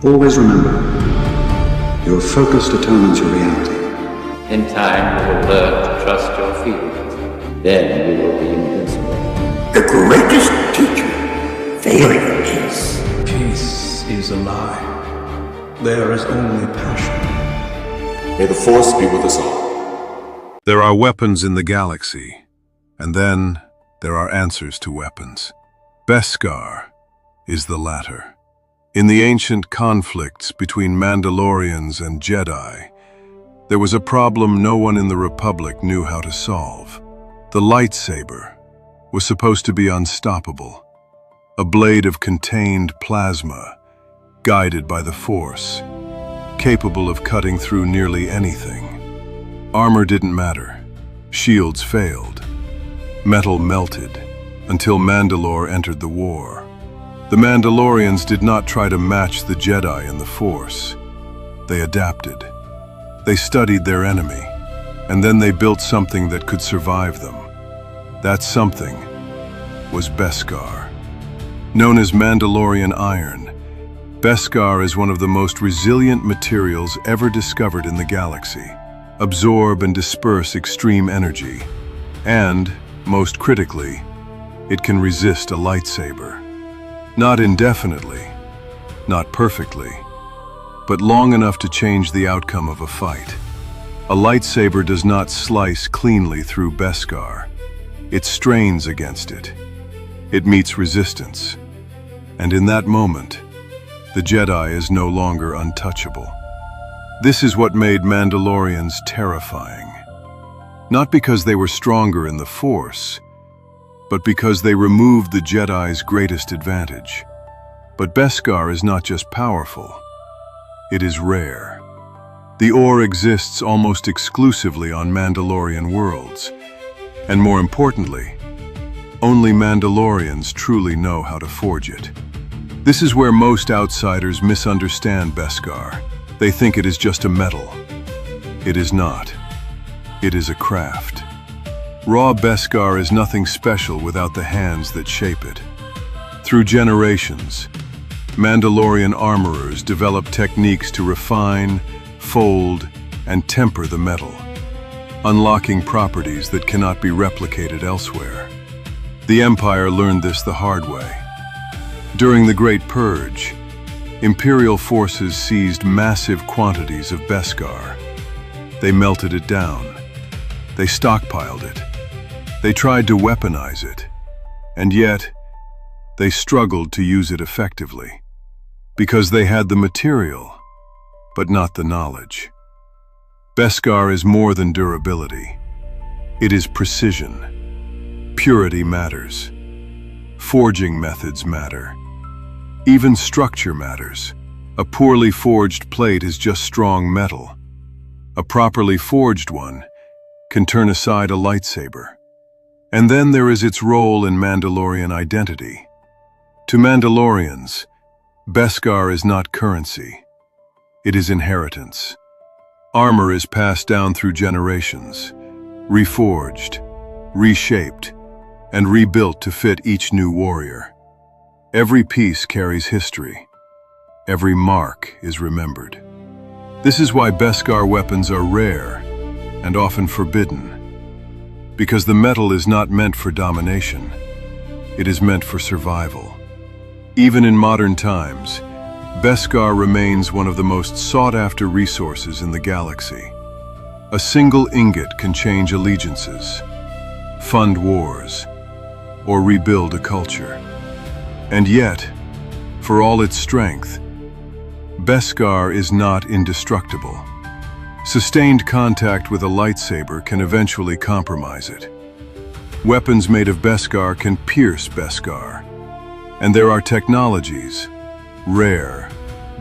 Always remember, your focus determines your reality. In time, you will learn to trust your feelings. Then you will be invincible. The greatest teacher, failure is. Peace is a lie. There is only passion. May the Force be with us all. There are weapons in the galaxy, and then there are answers to weapons. Beskar is the latter. In the ancient conflicts between Mandalorians and Jedi, there was a problem no one in the Republic knew how to solve. The lightsaber was supposed to be unstoppable, a blade of contained plasma, guided by the Force, capable of cutting through nearly anything. Armor didn't matter. Shields failed. Metal melted until Mandalore entered the war. The Mandalorians did not try to match the Jedi in the Force. They adapted. They studied their enemy, and then they built something that could survive them. That something was Beskar. Known as Mandalorian iron, Beskar is one of the most resilient materials ever discovered in the galaxy. Absorb and disperse extreme energy, and, most critically, it can resist a lightsaber. Not indefinitely, not perfectly, but long enough to change the outcome of a fight. A lightsaber does not slice cleanly through Beskar. It strains against it. It meets resistance. And in that moment, the Jedi is no longer untouchable. This is what made Mandalorians terrifying. Not because they were stronger in the Force, but because they removed the Jedi's greatest advantage. But Beskar is not just powerful, it is rare. The ore exists almost exclusively on Mandalorian worlds, and more importantly, only Mandalorians truly know how to forge it. This is where most outsiders misunderstand Beskar. They think it is just a metal. It is not. It is a craft. Raw Beskar is nothing special without the hands that shape it. Through generations, Mandalorian armorers developed techniques to refine, fold, and temper the metal, unlocking properties that cannot be replicated elsewhere. The Empire learned this the hard way. During the Great Purge, Imperial forces seized massive quantities of Beskar. They melted it down. They stockpiled it. They tried to weaponize it, and yet they struggled to use it effectively, because they had the material, but not the knowledge. Beskar is more than durability. It is precision. Purity matters. Forging methods matter. Even structure matters. A poorly forged plate is just strong metal. A properly forged one can turn aside a lightsaber. And then there is its role in Mandalorian identity. To Mandalorians, Beskar is not currency. It is inheritance. Armor is passed down through generations, reforged, reshaped, and rebuilt to fit each new warrior. Every piece carries history. Every mark is remembered. This is why Beskar weapons are rare and often forbidden. Because the metal is not meant for domination. It is meant for survival. Even in modern times, Beskar remains one of the most sought-after resources in the galaxy. A single ingot can change allegiances, fund wars, or rebuild a culture. And yet, for all its strength, Beskar is not indestructible. Sustained contact with a lightsaber can eventually compromise it. Weapons made of Beskar can pierce Beskar. And there are technologies, rare,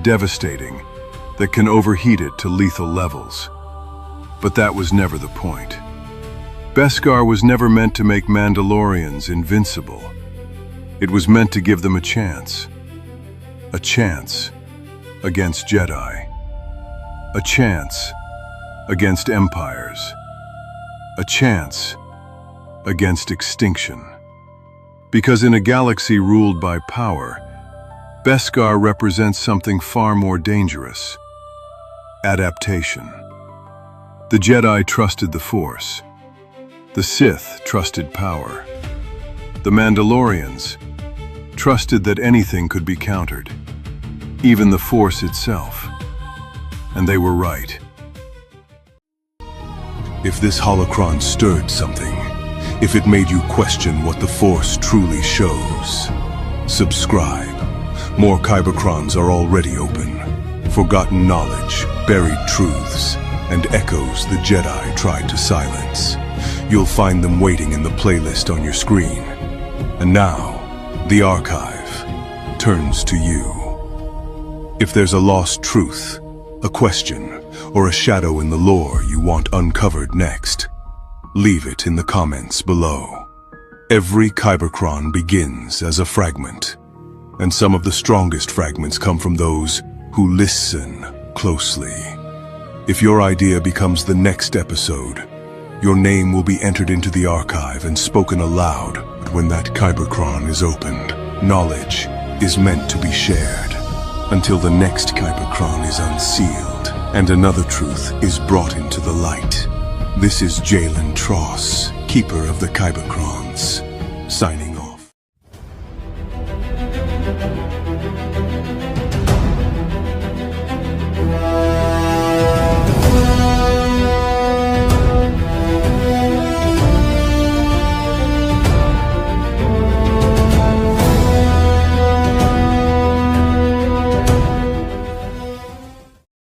devastating, that can overheat it to lethal levels. But that was never the point. Beskar was never meant to make Mandalorians invincible. It was meant to give them a chance. A chance against Jedi. A chance against empires. A chance against extinction. Because in a galaxy ruled by power, Beskar represents something far more dangerous: adaptation. The Jedi trusted the Force. The Sith trusted power. The Mandalorians trusted that anything could be countered, even the Force itself. And they were right. If this holocron stirred something, if it made you question what the Force truly shows, subscribe. More Kybercrons are already open. Forgotten knowledge, buried truths, and echoes the Jedi tried to silence. You'll find them waiting in the playlist on your screen. And now, the archive turns to you. If there's a lost truth, a question, or a shadow in the lore you want uncovered next, leave it in the comments below. Every KyberCron begins as a fragment, and some of the strongest fragments come from those who listen closely. If your idea becomes the next episode, your name will be entered into the archive and spoken aloud. But when that KyberCron is opened, knowledge is meant to be shared until the next KyberCron is unsealed and another truth is brought into the light. This is Jalen Tross, Keeper of the Kybercrons, signing off.